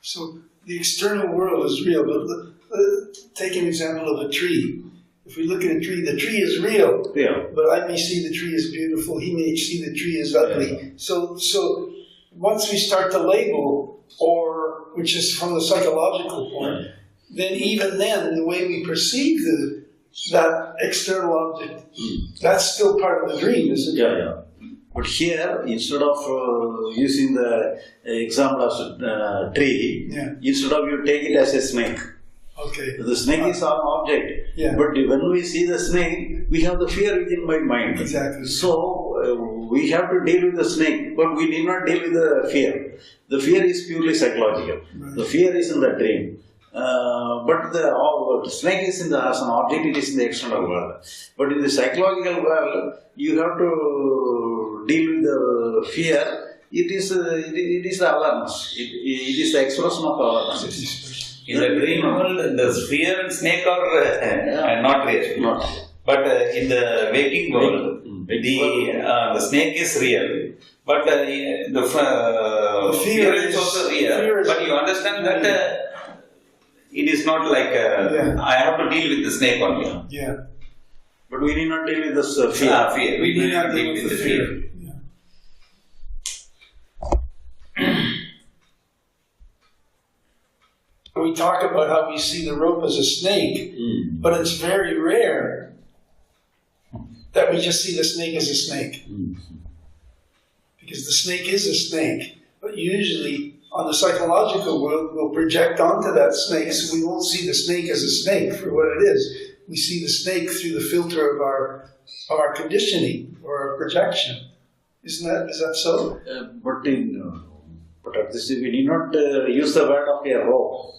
So the external world is real, but take an example of a tree. If we look at a tree, the tree is real, but I may see the tree as beautiful, he may see the tree as ugly. So once we start to label, or which is from the psychological point, then even then, the way we perceive that external object, that's still part of the dream, isn't it? But here, instead of using the example of tree, instead of you take it as a snake. Okay. The snake is an object, but when we see the snake, we have the fear within my mind. Exactly. So we have to deal with the snake, but we need not deal with the fear. The fear is purely psychological. Right. The fear is in the dream. But the snake is as an object, it is in the external world. But in the psychological world, you have to deal with the fear. It is the awareness. It is the expression of awareness. In the dream world, the fear and snake are not real. Not. But in the waking world, the snake is real. But the fear is also real. But you understand that it is not like I have to deal with the snake only. Yeah. But we need not deal with this fear. Fear. We need not deal with the fear. We talk about how we see the rope as a snake, but it's very rare that we just see the snake as a snake. Because the snake is a snake, but usually on the psychological world we'll project onto that snake, so we won't see the snake as a snake for what it is. We see the snake through the filter of our conditioning or our projection. Is that so? But at this, we need not use the word of a rope.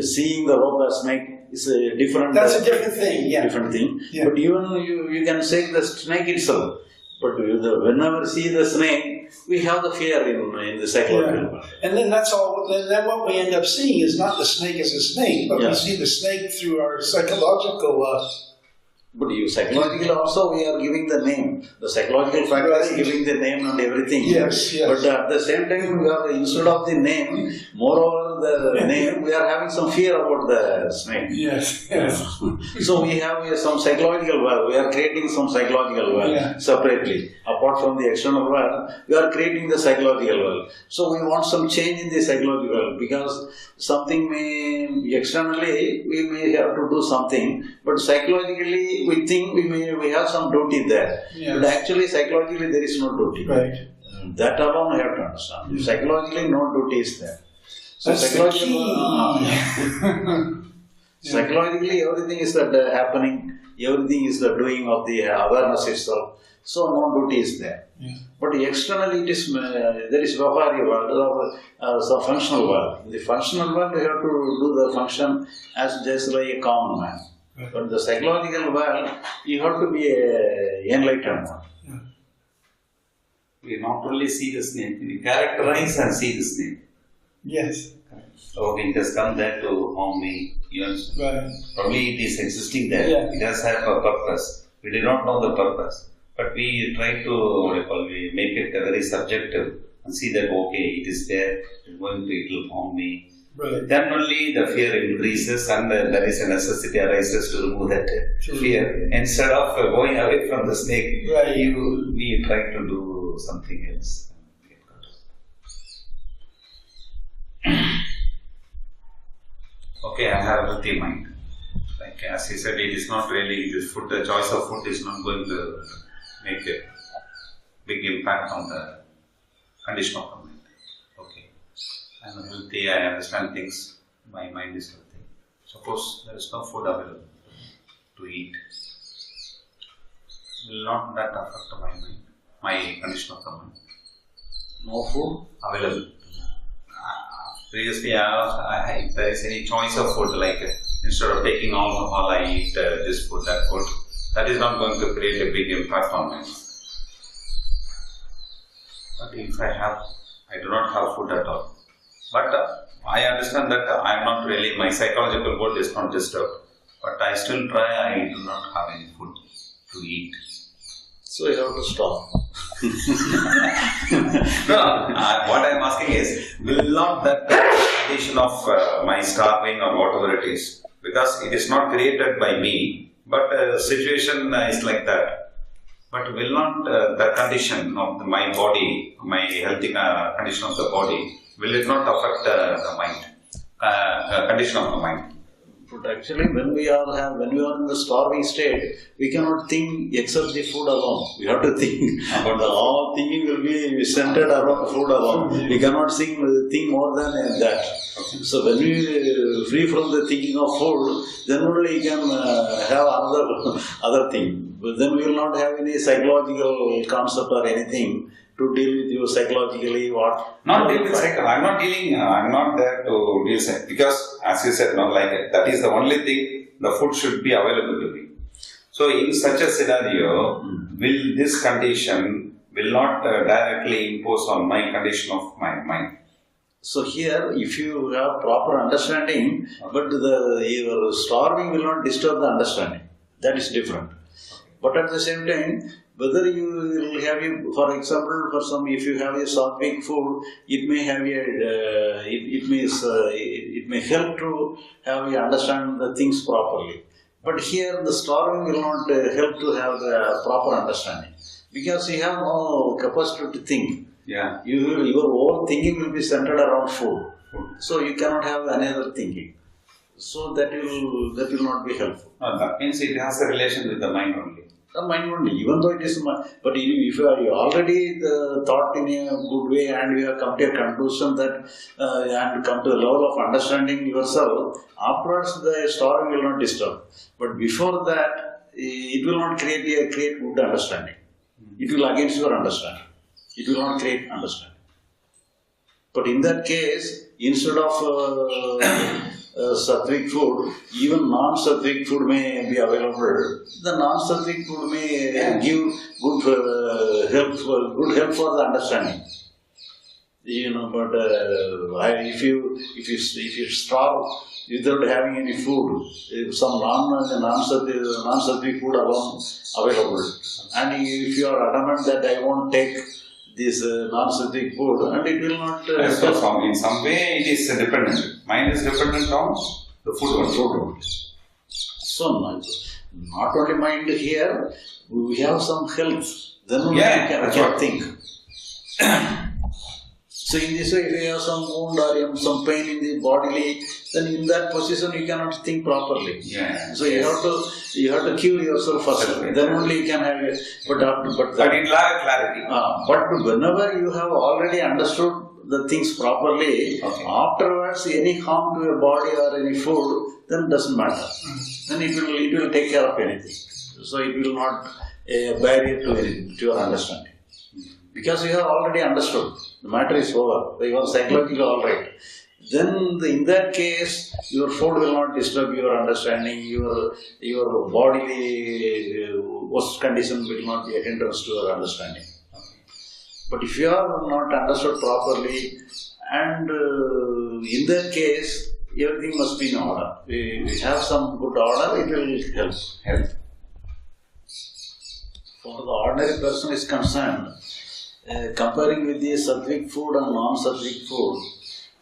Seeing the rope as snake is a different. That's a different thing. Yeah. Different thing. Yeah. But even you can say the snake itself. But whenever see the snake, we have the fear in the psychological world. And then that's all. Then what we end up seeing is not the snake as a snake, but we see the snake through our psychological. But psychologically also we are giving the name. The psychological factor is giving the name and everything. Yes. But at the same time, we are instead of the name, moreover the name, we are having some fear about the snake. Yes. So we have some psychological world. We are creating some psychological world separately. Apart from the external world, we are creating the psychological world. So we want some change in the psychological world because something may externally we may have to do something, but psychologically we think we have some duty there. Yes. But actually psychologically there is no duty. Right. That alone I have to understand. Psychologically no duty is there. So that's psychologically, psychologically everything is happening, everything is the doing of the awareness itself. So no duty is there. Yeah. But externally it is there is Vyavahari world, the functional world. In the functional world you have to do the function as just like a common man. Right. But the psychological world you have to be an enlightened one. Yeah. We not only see the snake, we characterize and see the snake. Yes. So it has come there to harm me. Right. Probably it is existing there. Yeah. It does have a purpose. We do not know the purpose. But we try to make it very subjective and see that it is there, it will harm me. Right. Then only the fear increases and there is a necessity arises to remove that fear. Instead of going away from the snake, we try to do something else. Okay, I have a healthy mind. Like as he said, it is not really the food. The choice of food is not going to make a big impact on the condition of the mind. Okay, I am healthy. I understand things. My mind is healthy. Suppose there is no food available to eat. Will not that affect my mind? My condition of the mind? No food available. Previously, I asked if there is any choice of food, like instead of taking alcohol, I eat this food, that food. That is not going to create a big impact on me. But if I do not have food at all. But I understand that I am not really, my psychological world is not disturbed. But I still try, I do not have any food to eat. So you have to stop. No, what I am asking is, will not that condition of my starving or whatever it is, because it is not created by me, but situation is like that. But will not the condition of my body, my healthy condition of the body, will it not affect the mind, condition of the mind? But actually, when we are in the starving state, we cannot think except the food alone. We have to think, but all thinking will be centered around food alone. We cannot think more than that. So when we free from the thinking of food, then only we can have other thing. But then we will not have any psychological concept or anything to deal with you psychologically. What? Not deal with psychology. I'm not there to deal with, because as you said, not like that is the only thing the food should be available to me. So in such a scenario, will this condition will not directly impose on my condition of my mind? So here, if you have proper understanding, but your starving will not disturb the understanding. That is different. But at the same time, whether you will have, for example, if you have a sattvic food, it may have it may help to have you understand the things properly. But here, the starving will not help to have the proper understanding, because you have no capacity to think. Yeah. Your whole thinking will be centered around food. So you cannot have any other thinking. So that will not be helpful. That means it has a relation with the mind only. The mind only, even though it is mind. But if you are already thought in a good way and you have come to a conclusion that and come to the level of understanding yourself, afterwards the starving will not disturb. But before that, it will not create good understanding. It will against your understanding. It will not create understanding. But in that case, instead of sattvic food, even non-sattvic food may be available. The non-sattvic food may give good help for the understanding. But if you starve without having any food, some non-sattvic food alone available, and if you are adamant that I won't take this non-sattvic food, and it will not. So in some way, it is dependent. Mind is dependent on the food. So not only mind here, we have some health. Then we can think. So in this way, if you have some wound or some pain in the bodily, then in that position you cannot think properly. Yeah. So you have to cure yourself first. Then only you can have it. But it lack clarity. But whenever you have already understood the things properly, afterwards any harm to your body or any food, then doesn't matter. Then it will take care of anything. So it will not a barrier to your understanding. Because you have already understood. The matter is over. You are psychologically alright. Then in that case, your food will not disturb your understanding, your bodily worst condition will not be a hindrance to your understanding. But if you are not understood properly, and in that case, everything must be in order. We have some good order, it will help. For the ordinary person is concerned, comparing with the sattvic food and non-sattvic food,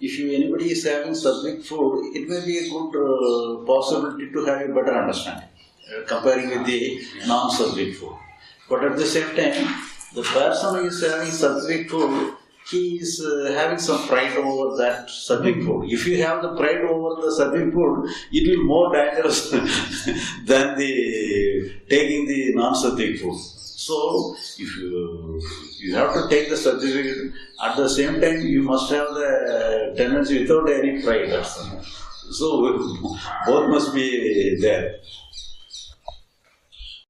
if anybody is having sattvic food, it may be a good possibility to have a better understanding, comparing with the non-sattvic food. But at the same time, the person who is having sattvic food, he is having some pride over that sattvic food. If you have the pride over the sattvic food, it will be more dangerous than taking the non-sattvic food. So, if you have to take the sattvic, at the same time you must have the tendency without any pride. So, both must be there.